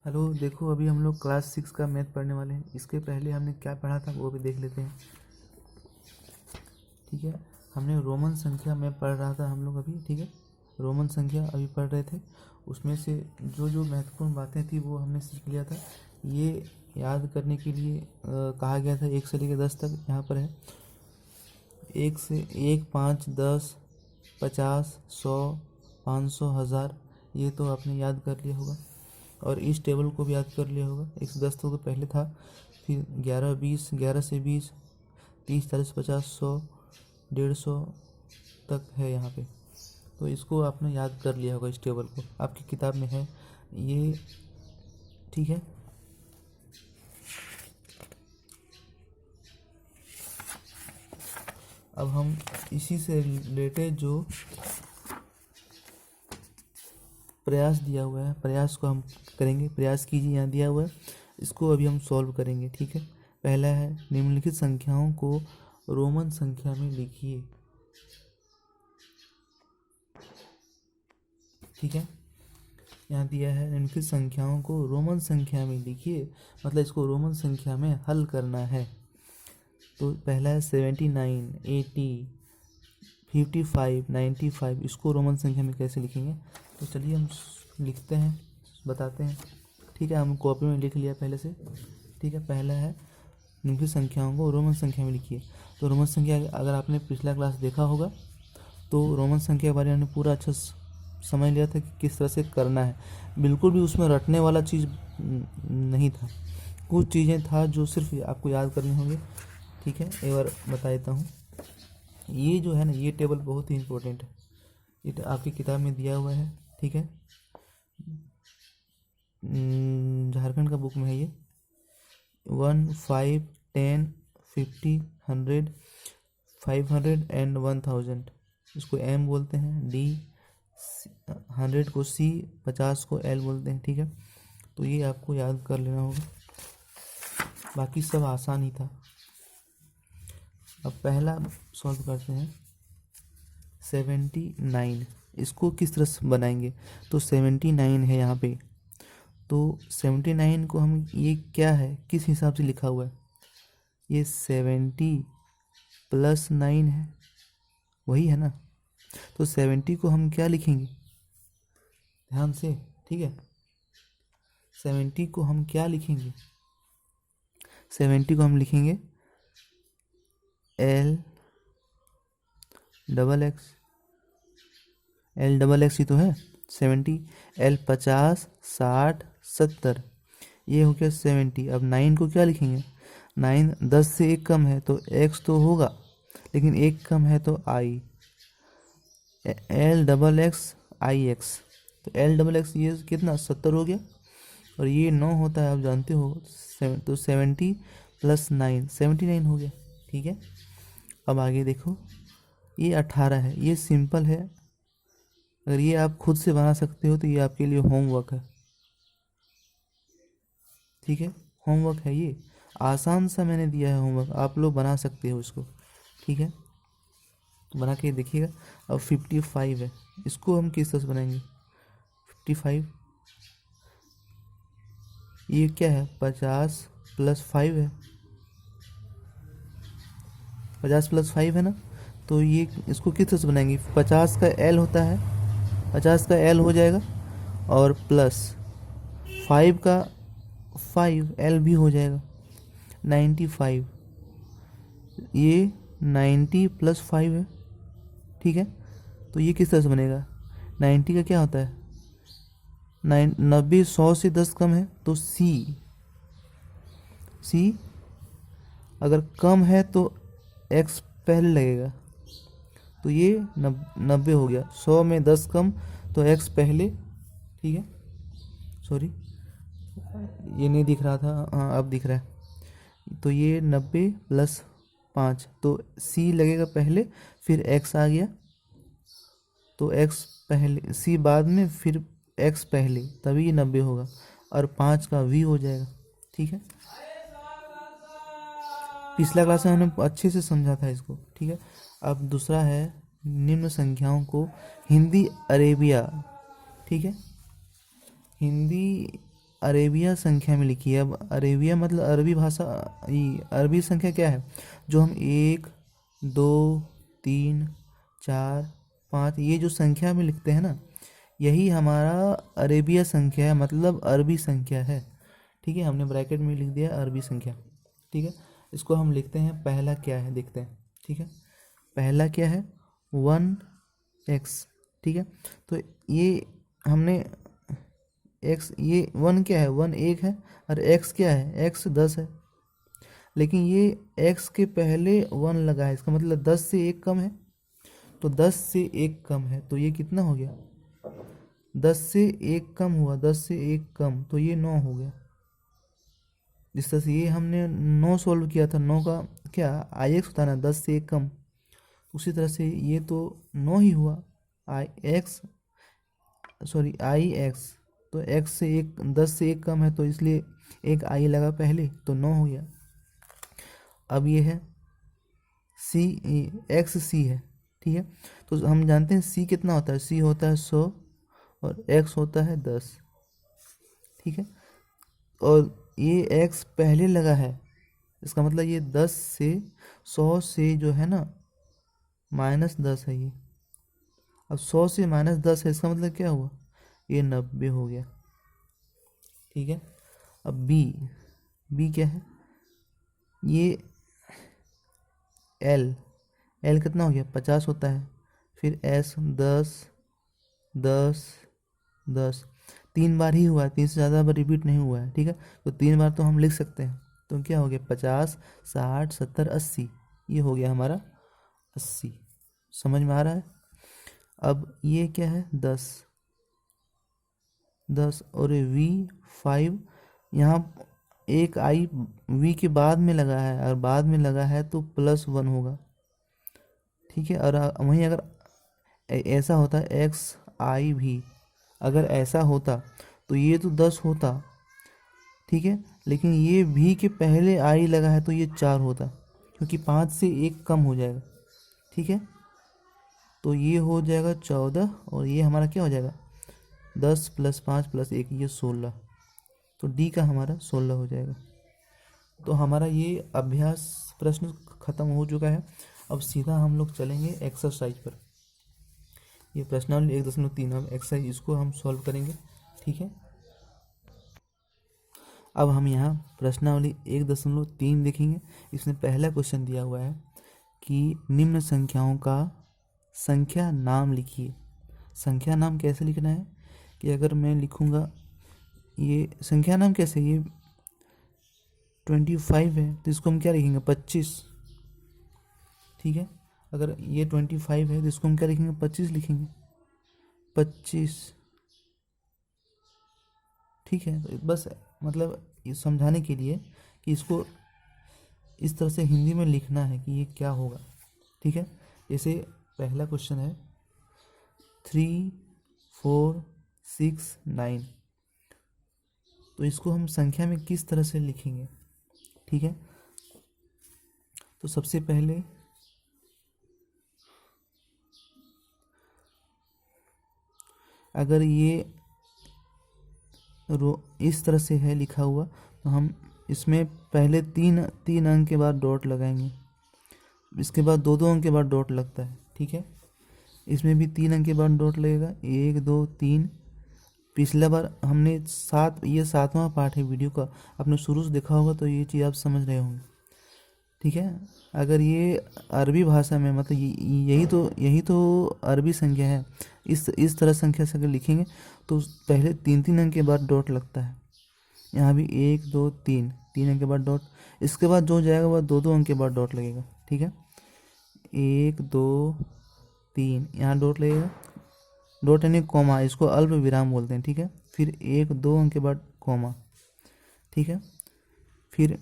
Hello, देखो अभी हम लोग क्लास 6 का मैथ पढ़ने वाले हैं। इसके पहले हमने क्या पढ़ा था वो भी देख लेते हैं। ठीक है, हमने रोमन संख्या में पढ़ रहा था हम लोग अभी। ठीक है, रोमन संख्या अभी पढ़ रहे थे। उसमें से जो जो महत्वपूर्ण बातें थी वो हमने सीख लिया था। ये याद करने के लिए कहा गया था 1 से लेकर 10 तक। यहाँ पर है 1 से 1, 5, 10, 50, 100, 500, 1000। ये तो आपने याद कर लिया होगा और इस टेबल को भी याद कर लिया होगा। 1 से 10 तक तो पहले था, फिर 11, 20, 11 से 20, 30, 40, 50, 100, 150 तक है यहाँ पे। तो इसको आपने याद कर लिया होगा, इस टेबल को आपकी किताब में है ये। ठीक है, अब हम इसी से रिलेटेड जो प्रयास दिया हुआ है, प्रयास को हम करेंगे। प्रयास कीजिए, यहाँ दिया हुआ है, इसको अभी हम सॉल्व करेंगे। ठीक है, पहला है निम्नलिखित संख्याओं को रोमन संख्या में लिखिए। ठीक है, यहाँ दिया है निम्नलिखित संख्याओं को रोमन संख्या में लिखिए, मतलब इसको रोमन संख्या में हल करना है। तो पहला है 79, 80, 55, 95। इसको रोमन संख्या में कैसे लिखेंगे, तो चलिए हम लिखते हैं, बताते हैं। ठीक है, हम कॉपी में लिख लिया पहले से। ठीक है, पहला है निम्नलिखित संख्याओं को रोमन संख्या में लिखिए। तो रोमन संख्या अगर आपने पिछला क्लास देखा होगा तो रोमन संख्या के बारे में हमने पूरा अच्छा समझ लिया था कि किस तरह से करना है। बिल्कुल भी उसमें रटने वाला चीज़ नहीं था। कुछ चीज़ें था जो सिर्फ आपको याद करनी होंगी। ठीक है, एक बार बता देता हूँ। ये जो है ना, ये टेबल बहुत ही इम्पोर्टेंट है। ये आपकी किताब में दिया हुआ है। ठीक है, झारखंड का बुक में है ये। 1, 5, 10, 50, 100, 500 एंड 1000। इसको एम बोलते हैं, डी 100 को सी, 50 को एल बोलते हैं। ठीक है, तो ये आपको याद कर लेना होगा, बाकी सब आसान ही था। अब पहला सॉल्व करते हैं 79। इसको किस तरह से बनाएंगे, तो 79 है यहाँ पे। तो 79 को हम, ये क्या है, किस हिसाब से लिखा हुआ है, ये 70 + 9 है, वही है ना। तो 70 को हम क्या लिखेंगे, ध्यान से। ठीक है, 70 को हम क्या लिखेंगे, 70 को हम लिखेंगे L double X. L double X ही तो है 70। L 50, 60, 70, ये हो गया 70। अब 9 को क्या लिखेंगे, 9 10 से 1 कम है तो x तो होगा, लेकिन 1 कम है तो i। L double x I x, तो L डबल एक्स ये कितना 70 हो गया, और ये 9 होता है, आप जानते हो। तो 70 + 9 79 हो गया। ठीक है, अब आगे देखो, ये 18 है, ये सिंपल है। अगर ये आप खुद से बना सकते हो तो ये आपके लिए होमवर्क है। ठीक है, होमवर्क है, ये आसान सा मैंने दिया है होमवर्क, आप लोग बना सकते हो इसको। ठीक है, तो बना के देखिएगा। अब 55 है, इसको हम किस तरह से बनाएंगे, 55, ये क्या है, 50 + 5 है, 50 + 5 है ना। तो ये इसको किस तरह से बनाएंगे, 50 का L होता है, 50 का L हो जाएगा, और प्लस 5 का 5 L भी हो जाएगा, 95। ये 90 + 5 है। ठीक है, तो ये किस तरह से बनेगा, 90 का क्या होता है, 90, 100 से 10 कम है तो C अगर कम है तो X पहले लगेगा, तो ये 90 हो गया। 100 में 10 कम तो X पहले। ठीक है, सॉरी ये नहीं दिख रहा था, हाँ अब दिख रहा है। तो ये 90 + 5, तो C लगेगा पहले, फिर X आ गया, तो X पहले, C बाद में, फिर X पहले, तभी ये 90 होगा, और 5 का V हो जाएगा। ठीक है, पिछला क्लास में हमने अच्छे से समझा था इसको। ठीक है, अब दूसरा है निम्न संख्याओं को हिंदी अरेबिया। ठीक है, हिंदी अरेबिया संख्या में लिखी है। अब अरेबिया मतलब अरबी भाषा, ये अरबी संख्या क्या है, जो हम 1 2 3 4 5 ये जो संख्या में लिखते हैं ना, यही हमारा अरेबिया संख्या है, मतलब अरबी संख्या है। ठीक है, हमने ब्रैकेट में लिख दिया अरबी संख्या। ठीक है, इसको हम लिखते हैं, पहला क्या है देखते हैं। ठीक है, पहला क्या है, 1x। ठीक है, तो ये हमने x, ये 1 क्या है, 1 1 है, और x क्या है, x 10 है। लेकिन ये x के पहले 1 लगा है, इसका मतलब 10 से 1 कम है। तो 10 से 1 कम है, तो ये कितना हो गया, 10 से 1 कम हुआ, 10 से 1 कम, तो ये 9 हो गया। जिस तरह से ये हमने 9 सोल्व किया था, 9 का क्या आई एक्स होता है ना, 10 से 1 कम, उसी तरह से ये तो 9 ही हुआ, आई एक्स, सॉरी आई एक्स। तो एक्स से 1, 10 से 1 कम है, तो इसलिए एक आई लगा पहले, तो 9 हो गया। अब ये है सी, एक्स सी है। ठीक है, तो हम जानते हैं सी कितना होता है, सी होता है 100 और एक्स होता है 10। ठीक है, और ये एक्स पहले लगा है, इसका मतलब ये 10 से 100 से जो है ना -10 है ये। अब 100 से -10 है, इसका मतलब क्या हुआ, ये 90 हो गया। ठीक है, अब बी, बी क्या है, ये एल, एल कितना हो गया, 50 होता है। फिर एस 10 10 10, 3 बार ही हुआ है, 3 से ज़्यादा बार रिपीट नहीं हुआ है। ठीक है, तो 3 बार तो हम लिख सकते हैं। तो क्या हो गया, 50 60 70 80, ये हो गया हमारा 80। समझ में आ रहा है। अब ये क्या है, 10 10, और वी 5, यहाँ एक आई वी के बाद में लगा है, और बाद में लगा है तो +1 होगा। ठीक है, और वहीं अगर ऐसा होता है एक्स आई भी, अगर ऐसा होता तो ये तो 10 होता। ठीक है, लेकिन ये भी के पहले आई लगा है तो ये 4 होता, क्योंकि 5 से 1 कम हो जाएगा। ठीक है, तो ये हो जाएगा 14, और ये हमारा क्या हो जाएगा, 10 + 5 + 1, ये 16। तो डी का हमारा 16 हो जाएगा। तो हमारा ये अभ्यास प्रश्न खत्म हो चुका है। अब सीधा हम लोग चलेंगे एक्सरसाइज पर। ये प्रश्नावली 1.3, अब एक्सरसाइज इसको हम सॉल्व करेंगे। ठीक है, अब हम यहाँ प्रश्नावली 1.3 देखेंगे। इसमें पहला क्वेश्चन दिया हुआ है कि निम्न संख्याओं का संख्या नाम लिखिए। संख्या नाम कैसे लिखना है, कि अगर मैं लिखूँगा, ये संख्या नाम कैसे, ये 25 है तो इसको हम क्या लिखेंगे, 25। ठीक है, अगर ये 25 है तो इसको हम क्या लिखेंगे, 25 लिखेंगे, 25। ठीक है, तो बस मतलब ये समझाने के लिए कि इसको इस तरह से हिंदी में लिखना है कि ये क्या होगा। ठीक है, जैसे पहला क्वेश्चन है 3 4 6 9, तो इसको हम संख्या में किस तरह से लिखेंगे। ठीक है, तो सबसे पहले अगर ये इस तरह से है लिखा हुआ, तो हम इसमें पहले तीन अंक के बाद डॉट लगाएंगे, इसके बाद दो अंक के बाद डॉट लगता है। ठीक है, इसमें भी 3 अंक के बाद डॉट लगेगा, 1 2 3। पिछला बार हमने ये 7वां पार्ट है वीडियो का, आपने शुरू से देखा होगा तो ये चीज़ आप समझ रहे होंगे। ठीक है, अगर ये अरबी भाषा में मतलब यही तो अरबी संख्या है, इस तरह संख्या से अगर लिखेंगे तो पहले 3 अंक के बाद डॉट लगता है। यहाँ भी 1 2 3, 3 अंक के बाद डॉट, इसके बाद जो जाएगा वह 2 अंक के बाद डॉट लगेगा। ठीक है, 1 2 3, यहाँ डॉट लगेगा, डॉट यानी कॉमा, इसको अल्प विराम बोलते हैं। ठीक है, फिर 1 2 अंक के बाद कॉमा। ठीक है, फिर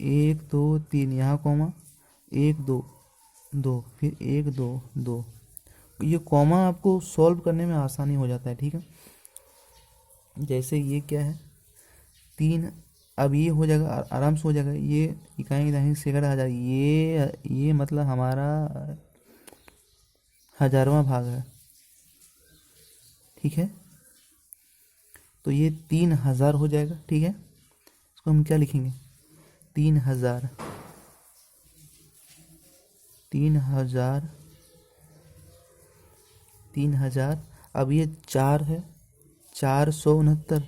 1 2 3, यहाँ कॉमा, 1 2 2, फिर 1 2 2। ये कॉमा आपको सॉल्व करने में आसानी हो जाता है। ठीक है, जैसे ये क्या है 3, अब ये हो जाएगा, आराम से हो जाएगा, ये इकाई दहाई सैकड़ा हज़ार, ये मतलब हमारा 1000वां भाग है। ठीक है, तो ये 3000 हो जाएगा। ठीक है, इसको हम क्या लिखेंगे, 3000, 3000, 3000। अब ये 4 है, 469,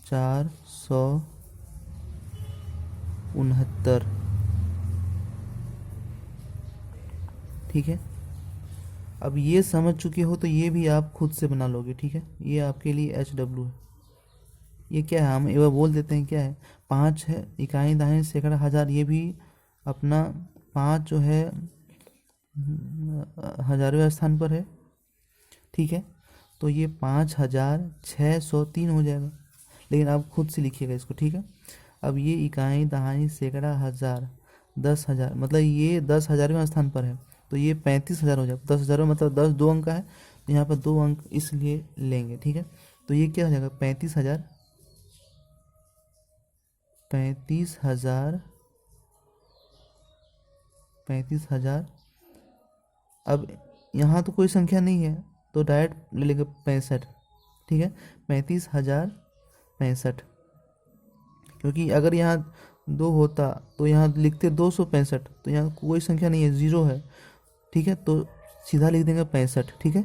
469। ठीक है, अब ये समझ चुके हो तो ये भी आप खुद से बना लोगे। ठीक है, ये आपके लिए HW है। ये क्या है, हम एक बार बोल देते हैं क्या है। 5 है, इकाई दाएं सैकड़ा हज़ार, ये भी अपना 5 जो है हज़ारवें स्थान पर है। ठीक है, तो ये 5603 हो जाएगा, लेकिन आप खुद से लिखिएगा इसको। ठीक है, अब ये इकाई दहाई सैकड़ा हज़ार 10,000, मतलब ये 10,000वें स्थान पर है, तो ये 35,000 हो जाएगा। 10,000 मतलब 10 दो अंक का है, तो यहाँ पर 2 अंक इसलिए लेंगे। ठीक है, तो ये क्या हो जाएगा, 35,000, 35,000, 35,000। अब यहाँ तो कोई संख्या नहीं है, तो डायरेक्ट ले लेंगे 65। ठीक है, 35,065, क्योंकि अगर यहाँ 2 होता तो यहाँ लिखते 265, तो यहाँ कोई संख्या नहीं है, 0 है। ठीक है, तो सीधा लिख देंगे 65। ठीक है,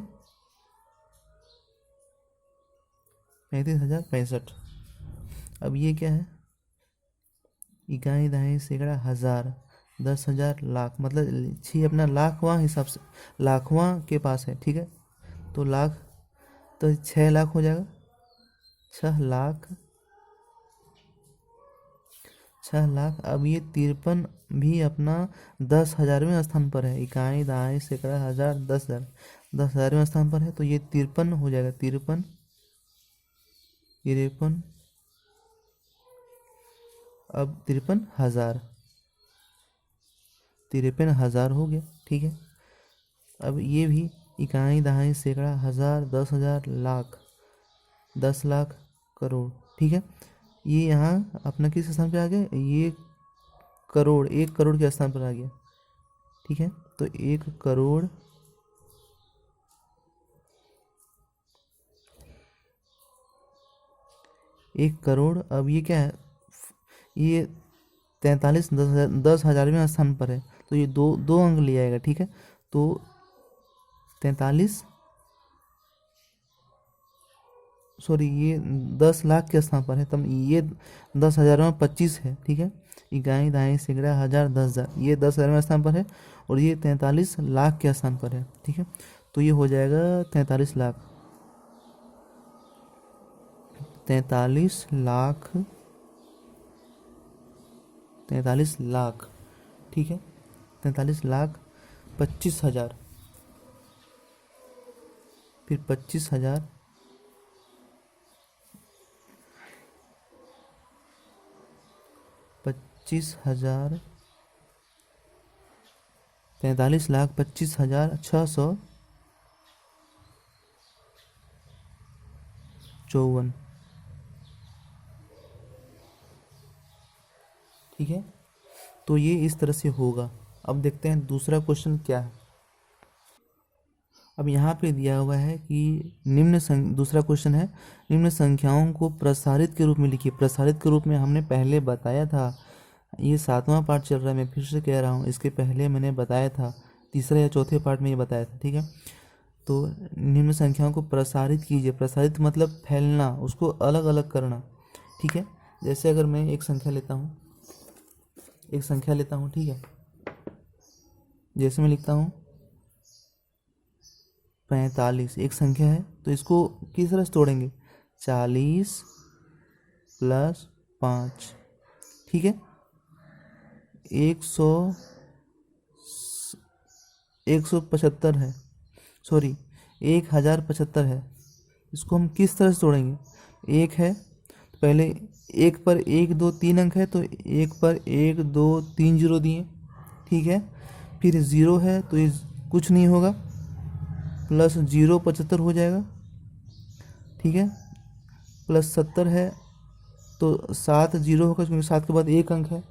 35,065। अब ये क्या है, इकाई दहाई सैकड़ा हज़ार, 10,000, लाख, मतलब 6 अपना लाखवां हिसाब से, लाखवां के पास है। ठीक है, तो लाख, तो 6 लाख हो जाएगा, 6 लाख, 6 लाख। अब ये 53 भी अपना 10,000वें स्थान पर है, इकाई दहाई सैकड़ा हज़ार, 10,000, 10,000वें स्थान पर है, तो ये 53 हो जाएगा, 53, 53। अब 53,000, 53,000 हो गया। ठीक है, अब ये भी इकाई दहाई सैकड़ा हज़ार, 10,000, लाख, 10 लाख, करोड़। ठीक है, ये यहाँ अपना किस स्थान पे आ गया, ये करोड़, 1 करोड़ के स्थान पर आ गया। ठीक है, तो 1 करोड़, 1 करोड़। अब ये क्या है, ये 43 10,000वें स्थान पर है, तो ये दो दो अंक ले आएगा। ठीक है, तो 43, सॉरी, ये 10 लाख के स्थान पर है, तब ये 10,000 में 25 है। ठीक है, इकाई दाएं सैकड़ा हज़ार, 10,000, ये 10,000वें स्थान पर है, और ये 43 लाख के स्थान पर है। ठीक है, तो ये हो जाएगा 43 लाख, 43 लाख, 43 लाख। ठीक है, 43 लाख 25,000, फिर 25,000, 25,000, 43 लाख 25,654। ठीक है, तो ये इस तरह से होगा। अब देखते हैं दूसरा क्वेश्चन क्या है। अब यहाँ पे दिया हुआ है कि दूसरा क्वेश्चन है, निम्न संख्याओं को प्रसारित के रूप में लिखिए। प्रसारित के रूप में हमने पहले बताया था, ये 7वां पार्ट चल रहा है, मैं फिर से कह रहा हूँ, इसके पहले मैंने बताया था, तीसरे या चौथे पार्ट में ये बताया था। ठीक है, तो निम्न संख्याओं को प्रसारित कीजिए। प्रसारित मतलब फैलना, उसको अलग अलग करना। ठीक है, जैसे अगर मैं एक संख्या लेता हूँ, ठीक है, जैसे मैं लिखता हूँ 45, एक संख्या है, तो इसको किस तरह से तोड़ेंगे, 40 + 5। ठीक है, 175 है, सॉरी 1075 है। इसको हम किस तरह से तोड़ेंगे, एक है तो पहले एक पर 1 2 3 अंक है, तो एक पर 1 2 3 जीरो दिए। ठीक है, फिर 0 है तो ये कुछ नहीं होगा, प्लस 0 75 हो जाएगा। ठीक है, प्लस 70 है तो 7 0 होगा, क्योंकि 7 के बाद 1 अंक है।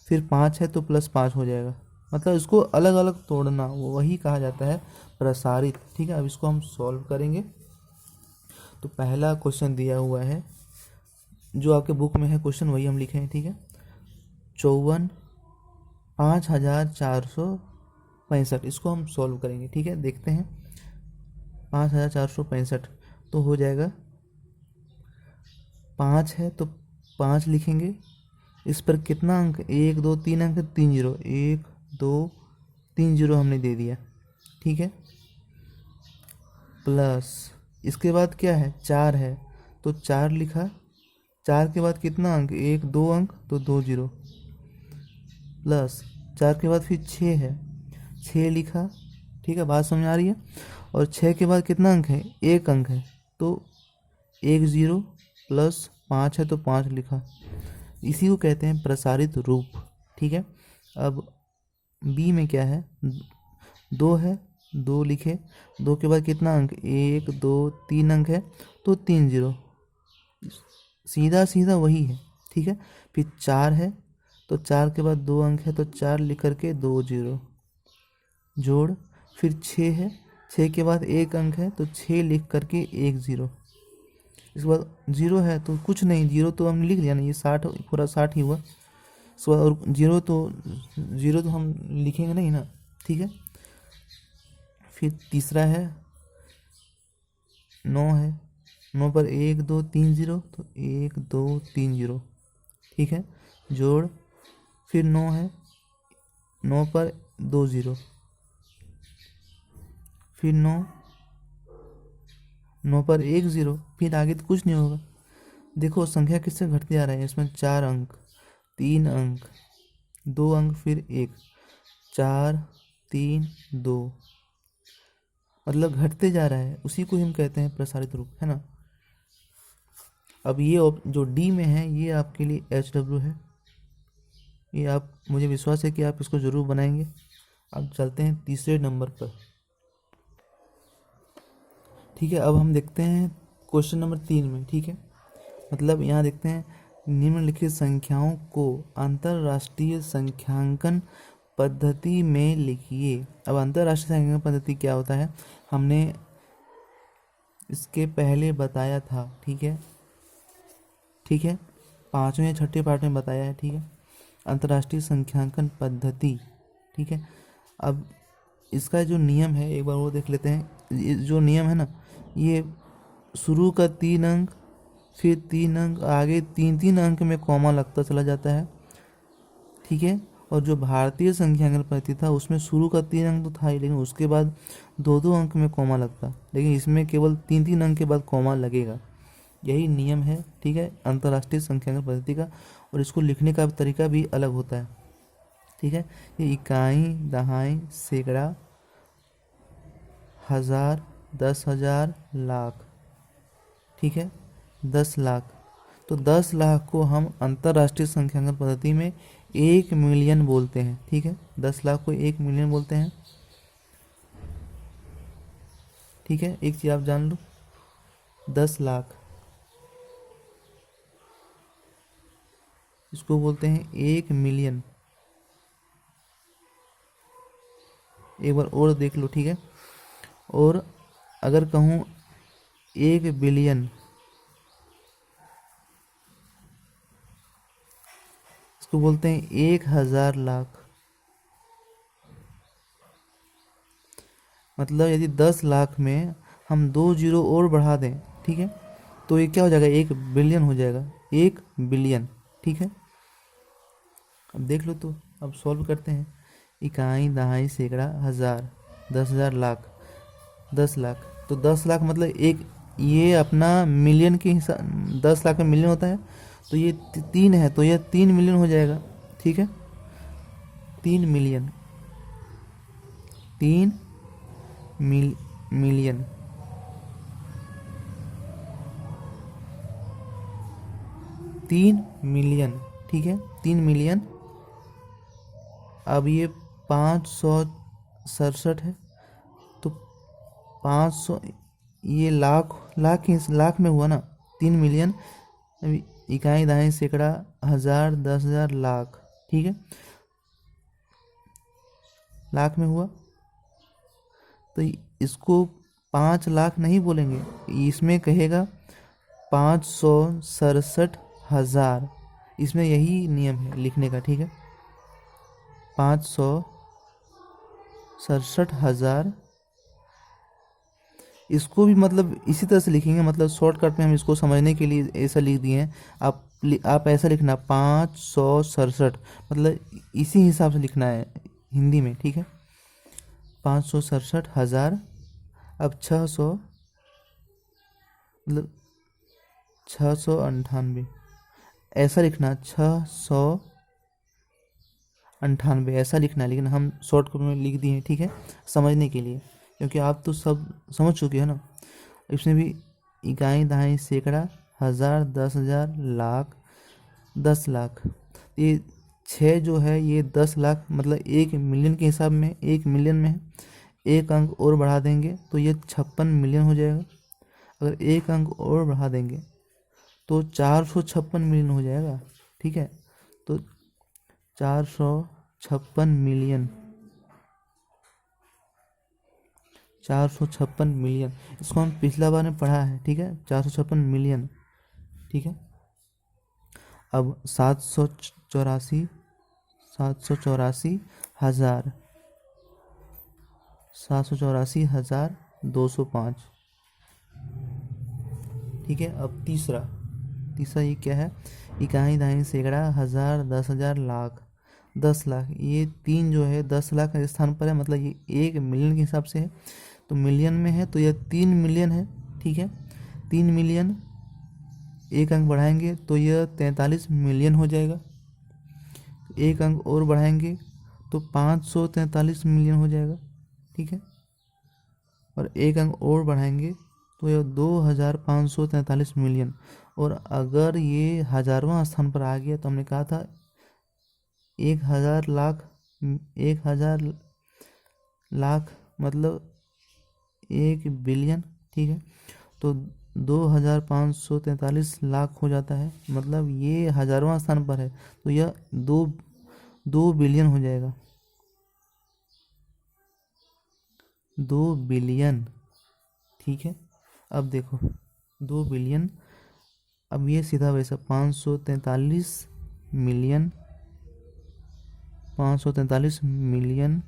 फिर 5 है तो प्लस 5 हो जाएगा। मतलब इसको अलग अलग तोड़ना, वही कहा जाता है प्रसारित। ठीक है, अब इसको हम सॉल्व करेंगे। तो पहला क्वेश्चन दिया हुआ है, जो आपके बुक में है क्वेश्चन वही हम लिखे हैं, ठीक है। 54,5465, इसको हम सॉल्व करेंगे, ठीक है। देखते हैं 5,465 तो हो जाएगा, 5 है तो 5 लिखेंगे, इस पर कितना अंक, 1 2 3 अंक, 3 जीरो, 1 2 3 जीरो हमने दे दिया, ठीक है। प्लस इसके बाद क्या है, 4 है तो 4 लिखा, 4 के बाद कितना अंक, 1 2 अंक तो 2 जीरो, प्लस 4 के बाद फिर 6 है, 6 लिखा, ठीक है, बात समझ आ रही है। और 6 के बाद कितना अंक है, 1 अंक है तो 1 जीरो, प्लस 5 है तो 5 लिखा। इसी को कहते हैं प्रसारित रूप, ठीक है। अब बी में क्या है, 2 है, 2 लिखे, 2 के बाद कितना अंक, 1 2 3 अंक है तो 3 जीरो, सीधा सीधा वही है, ठीक है। फिर 4 है तो 4 के बाद 2 अंक है तो 4 लिख करके 2 जीरो, जोड़, फिर 6 है, 6 के बाद 1 अंक है तो 6 लिख करके 1 जीरो, इसके बाद जीरो है तो कुछ नहीं, जीरो तो हमने लिख लिया ना, ये 60 पूरा 60 ही हुआ, इसके बाद और जीरो तो हम लिखेंगे नहीं ना, ठीक है। फिर तीसरा है 9 है, 9 पर 1 2 3 जीरो तो 1 2 3 जीरो, ठीक है, जोड़, फिर 9 है, 9 पर 2 जीरो, फिर 9 पर 1 जीरो, फिर आगे तो कुछ नहीं होगा। देखो संख्या किससे घटती जा रहा है, इसमें 4 अंक, 3 अंक, 2 अंक, फिर 1, 4 3 2, मतलब घटते जा रहा है, उसी को हम कहते हैं प्रसारित रूप, है ना। अब ये जो डी में है ये आपके लिए HW है, ये आप, मुझे विश्वास है कि आप इसको ज़रूर बनाएंगे। अब चलते हैं तीसरे नंबर पर, ठीक है। अब हम देखते हैं क्वेश्चन नंबर 3 में, ठीक है, मतलब यहाँ देखते हैं, निम्नलिखित संख्याओं को अंतरराष्ट्रीय संख्यांकन पद्धति में लिखिए। अब अंतरराष्ट्रीय संख्यांकन पद्धति क्या होता है, हमने इसके पहले बताया था, ठीक है, ठीक है, 5वें या 6ठे पार्ट में बताया है, ठीक है, अंतर्राष्ट्रीय संख्यांकन पद्धति, ठीक है। अब इसका जो नियम है एक बार वो देख लेते हैं, ये जो नियम है ना, ये शुरू का 3 अंक, फिर 3 अंक, आगे 3 अंक में कॉमा लगता चला जाता है, ठीक है। और जो भारतीय संख्यांकन पद्धति था उसमें शुरू का 3 अंक तो था ही, लेकिन उसके बाद 2 अंक में कॉमा लगता, लेकिन इसमें केवल 3 अंक के बाद कॉमा लगेगा, यही नियम है, ठीक है, अंतर्राष्ट्रीय संख्यांकन पद्धति का। और इसको लिखने का तरीका भी अलग होता है, ठीक है। ये इकाई, दहाई, सैकड़ा, हज़ार, 10,000, लाख, ठीक है, 10 लाख, तो 10 लाख को हम अंतर्राष्ट्रीय संख्यांकन पद्धति में 1 मिलियन बोलते हैं, ठीक है, 10 लाख को 1 मिलियन बोलते हैं, ठीक है। एक चीज़ आप जान लो, 10 लाख इसको बोलते हैं 1 मिलियन, एक बार और देख लो, ठीक है। और अगर कहूँ 1 बिलियन, इसको बोलते हैं 1,000 लाख, मतलब यदि 10 लाख में हम 2 जीरो और बढ़ा दें, ठीक है, तो ये क्या हो जाएगा, 1 बिलियन हो जाएगा, 1 बिलियन, ठीक है। अब देख लो, तो अब सॉल्व करते हैं, इकाई, दहाई, सैकड़ा, हज़ार, 10,000, लाख, 10 लाख, तो 10 लाख मतलब एक, ये अपना मिलियन के हिसाब, 10 लाख में मिलियन होता है, तो ये 3 है तो ये 3 मिलियन हो जाएगा, ठीक है, 3 मिलियन, 3 मिलियन, तीन मिलियन, ठीक है, 3 मिलियन। अब ये 567 है तो 500, ये लाख, लाख में हुआ ना, 3 मिलियन, अभी इकाई, दहाई, सैकड़ा, हज़ार, 10,000, लाख, ठीक है, लाख में हुआ, तो इसको 5 लाख नहीं बोलेंगे, इसमें कहेगा 567,000। इसमें यही नियम है लिखने का, ठीक है। 567,000, इसको भी मतलब इसी तरह से लिखेंगे, मतलब शॉर्टकट में हम इसको समझने के लिए ऐसा लिख दिए हैं। आप ऐसा लिखना 567, मतलब इसी हिसाब से लिखना है हिंदी में, ठीक है। 567,000। अब 600, मतलब 698 ऐसा लिखना, 698 ऐसा लिखना है, लेकिन हम शॉर्टकट में लिख दिए हैं, ठीक है, समझने के लिए, क्योंकि आप तो सब समझ चुके हो ना। इसमें भी इकाई, दहाई, सैकड़ा, हज़ार, 10,000, लाख, 10 लाख। ये 6 जो है ये 10 लाख, मतलब 1 मिलियन के हिसाब में, 1 मिलियन में है। एक अंक और बढ़ा देंगे तो ये 56 मिलियन हो जाएगा। अगर एक अंक और बढ़ा देंगे तो 456 मिलियन हो जाएगा, ठीक है। तो 456 मिलियन, 456 मिलियन, इसको हम पिछला बार में पढ़ा है, ठीक है, 456 मिलियन, ठीक है। अब 784 हज़ार, 784,205, ठीक है। अब तीसरा ये क्या है, इकाई, दहाई, सैकड़ा, हज़ार, 10,000, लाख, 10 लाख। ये 3 जो है 10 लाख के स्थान पर है, मतलब ये 1 मिलियन के हिसाब से है, तो मिलियन में है तो यह 3 मिलियन है, ठीक है। 3 मिलियन, एक अंक बढ़ाएंगे तो यह 43 मिलियन हो जाएगा। एक अंक और बढ़ाएंगे तो 543 मिलियन हो जाएगा, ठीक है। और एक अंक और बढ़ाएंगे तो यह 2,543 मिलियन। और अगर ये हज़ारवां स्थान पर आ गया तो हमने कहा था 1,000 लाख, 1,000 लाख मतलब 1 बिलियन, ठीक है। तो 2,543 लाख हो जाता है, मतलब ये हज़ारवां स्थान पर है तो यह 2 बिलियन हो जाएगा, 2 बिलियन, ठीक है। अब देखो 2 बिलियन, अब ये सीधा वैसा 543 मिलियन, 543 मिलियन,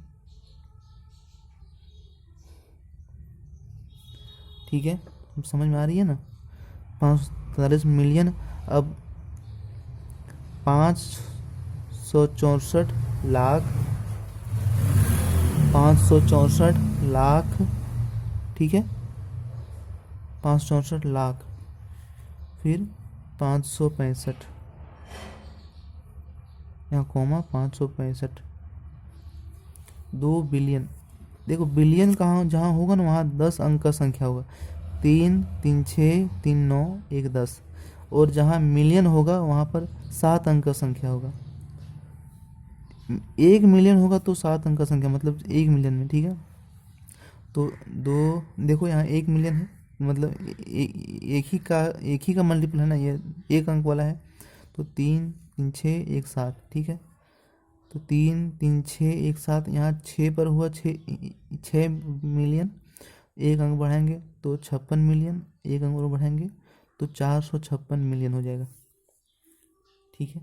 ठीक है, समझ में आ रही है ना, 543 मिलियन। अब 564 लाख, 564 लाख, ठीक है, 564 लाख, फिर 565, यहाँ कॉमा 565, 2 बिलियन। देखो बिलियन कहाँ जहाँ होगा ना वहाँ 10 अंक का संख्या होगा, 3, 3, 6, 3, 9, 1, 10। और जहाँ मिलियन होगा वहाँ पर 7 अंक का संख्या होगा। 1 मिलियन होगा तो 7 अंक का संख्या, मतलब 1 मिलियन में, ठीक है। तो देखो यहाँ 1 मिलियन है, मतलब एक ही का मल्टीपल है ना, ये एक अंक वाला है। तो 3, 3, 6, 1, 7, ठीक है। तो 3, 3, 6, 1, 7, यहाँ 6 पर हुआ 6 मिलियन। एक अंक बढ़ाएंगे तो 56 मिलियन, एक अंक और बढ़ाएंगे तो 456 मिलियन हो जाएगा, ठीक है।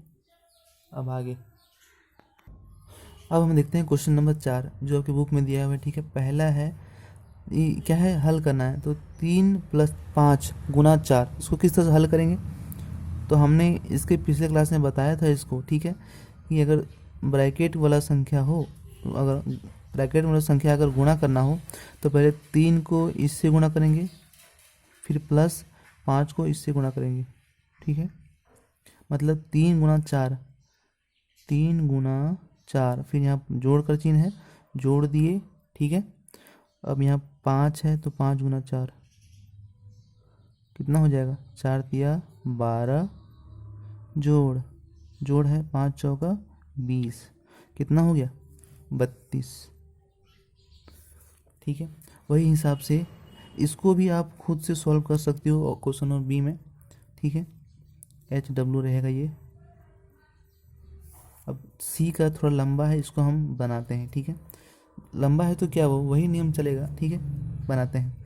अब आगे, अब हम देखते हैं क्वेश्चन नंबर 4 जो आपकी बुक में दिया हुआ है, ठीक है। पहला है, ये क्या है, हल करना है। तो 3 + 5 × 4, इसको किस तरह से हल करेंगे। तो हमने इसके पिछले क्लास में बताया था इसको, ठीक है, कि अगर ब्रैकेट वाला संख्या हो, अगर ब्रैकेट वाला संख्या अगर गुणा करना हो तो पहले 3 को इससे गुणा करेंगे, फिर प्लस 5 को इससे गुणा करेंगे, ठीक है। मतलब 3 × 4, 3 × 4, फिर यहाँ जोड़ कर चिन्ह है, जोड़ दिए, ठीक है। अब यहाँ 5 है तो 5 × 4 कितना हो जाएगा, 4 तिया 12, जोड़ है 5 चौका 20, कितना हो गया, 32, ठीक है। वही हिसाब से इसको भी आप खुद से सॉल्व कर सकते हो क्वेश्चन नंबर बी में, ठीक है। HW रहेगा ये। अब सी का थोड़ा लंबा है, इसको हम बनाते हैं, ठीक है। लंबा है तो क्या वो वही नियम चलेगा, ठीक है, बनाते हैं।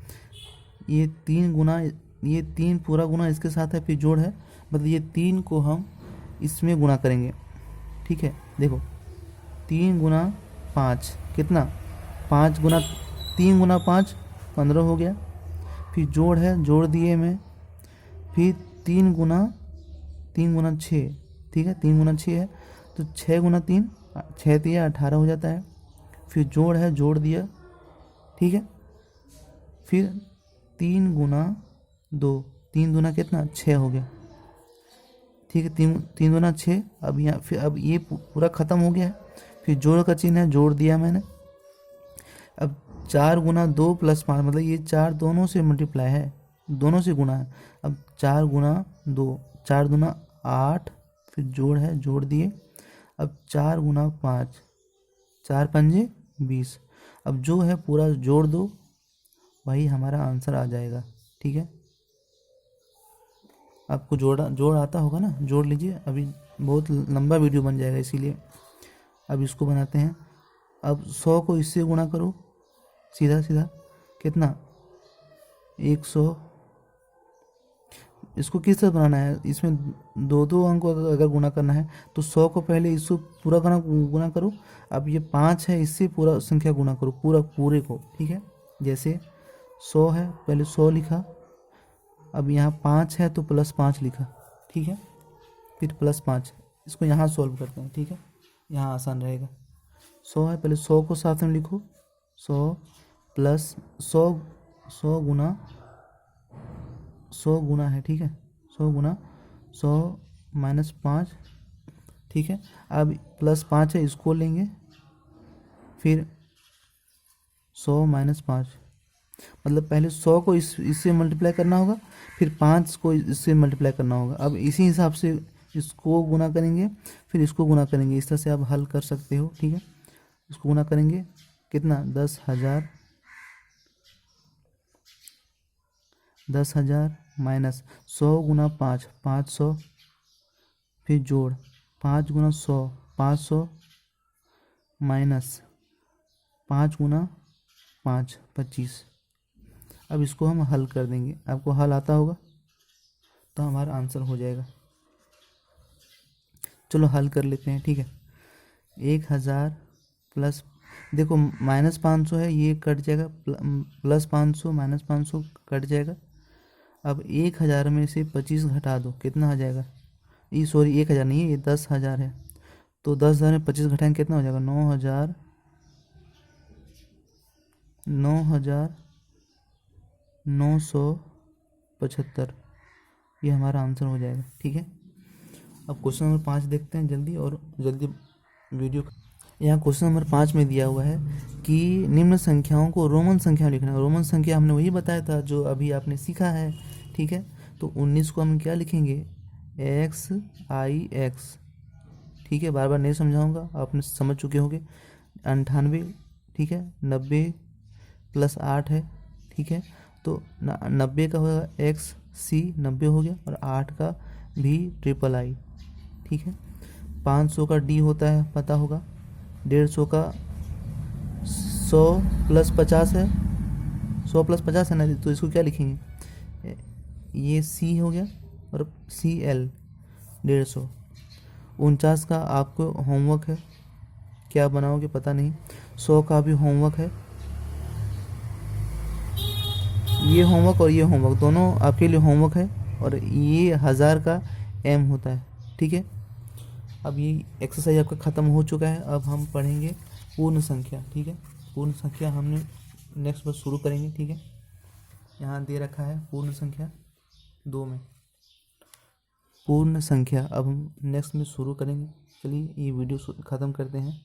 ये 3 गुना, ये 3 पूरा गुना इसके साथ है, फिर जोड़ है, मतलब ये 3 को हम इसमें गुना करेंगे, ठीक है। देखो 3 गुना 5 कितना, 5 गुना 3 गुना 5 15 हो गया, फिर जोड़ है, जोड़ दिए में, फिर 3 गुना 6, ठीक है, 3 गुना 6 है, तो 6 गुना 3 6 दिया 18 हो जाता है, फिर जोड़ है, जोड़ दिया, ठीक है, फिर 3 गुना 2, 3 दूना कितना 6 हो गया, ठीक है, 3 दूना 6। अब यहाँ फिर अब ये पूरा ख़त्म हो गया है, फिर जोड़ का चिन्ह है, जोड़ दिया मैंने। अब 4 गुना 2 प्लस 5, मतलब ये 4 दोनों से मल्टीप्लाई है, दोनों से गुना है। अब 4 गुना 2, 4 दूना 8, फिर जोड़ है, जोड़ दिए। अब 4 गुना 5, 4 पंजे 20। अब जो है पूरा जोड़ दो, वही हमारा आंसर आ जाएगा, ठीक है। आपको जोड़ आता होगा ना, जोड़ लीजिए, अभी बहुत लंबा वीडियो बन जाएगा इसीलिए। अब इसको बनाते हैं। अब 100 को इससे गुणा करो, सीधा सीधा कितना 100। इसको किस तरह बनाना है, इसमें दो अंक को अगर गुणा करना है तो 100 को पहले इसको पूरा गुणा करो। अब ये 5 है, इससे पूरा संख्या गुणा करो, पूरे को, ठीक है। जैसे 100 है, पहले 100 लिखा, अब यहाँ 5 है तो प्लस 5 लिखा, ठीक है, फिर प्लस 5। इसको यहाँ सॉल्व करते हैं, ठीक है, यहाँ आसान रहेगा। 100 है, पहले 100 को साथ में लिखो, 100 प्लस 100 गुना है, ठीक है, 100 गुना 100 माइनस 5, ठीक है। अब प्लस 5 है, इसको लेंगे, फिर 100 माइनस 5, मतलब पहले 100 को इससे मल्टीप्लाई करना होगा, फिर 5 को इससे मल्टीप्लाई करना होगा। अब इसी हिसाब से इसको गुना करेंगे, फिर इसको गुना करेंगे, इस तरह से आप हल कर सकते हो, ठीक है। इसको गुना करेंगे कितना 10,000 माइनस 100 गुना 5 500, फिर जोड़ 5 गुना 100 500, माइनस 5 गुना 5 25। अब इसको हम हल कर देंगे, आपको हल आता होगा तो हमारा आंसर हो जाएगा। चलो हल कर लेते हैं, ठीक है। 1000 प्लस, देखो माइनस 500 है, ये कट जाएगा, प्लस 500 माइनस 500 कट जाएगा। अब 1000 में से 25 घटा दो, कितना आ जाएगा, ये सॉरी 1000 नहीं है, ये 10,000 है, तो 10,000 में 25 घटाएंगे कितना हो जाएगा 9,975, ये हमारा आंसर हो जाएगा, ठीक है। अब क्वेश्चन नंबर 5 देखते हैं जल्दी, और जल्दी वीडियो। यहाँ क्वेश्चन नंबर 5 में दिया हुआ है कि निम्न संख्याओं को रोमन संख्या लिखना है। रोमन संख्या हमने वही बताया था जो अभी आपने सीखा है, ठीक है। तो 19 को हम क्या लिखेंगे, XIX, ठीक है, बार बार नहीं समझाऊंगा, आपने समझ चुके होंगे। 98, ठीक है, 90 प्लस 8 है, ठीक है, तो 90 का होगा XC, 90 हो गया, और 8 का VIII, ठीक है। 500 का D होता है, पता होगा। 150 का 100 प्लस 50 है, 100 प्लस 50 है ना, तो इसको क्या लिखेंगे, ये C हो गया, और CL 150। 49 का आपको होमवर्क है, क्या बनाओगे पता नहीं। 100 का भी होमवर्क है, ये होमवर्क और ये होमवर्क दोनों आपके लिए होमवर्क है, और ये 1000 का M होता है, ठीक है। अब ये एक्सरसाइज आपका ख़त्म हो चुका है। अब हम पढ़ेंगे पूर्ण संख्या, ठीक है। पूर्ण संख्या हमने नेक्स्ट बार शुरू करेंगे, ठीक है। यहाँ दे रखा है पूर्ण संख्या 2 में पूर्ण संख्या, अब हम नेक्स्ट में शुरू करेंगे। चलिए ये वीडियो ख़त्म करते हैं।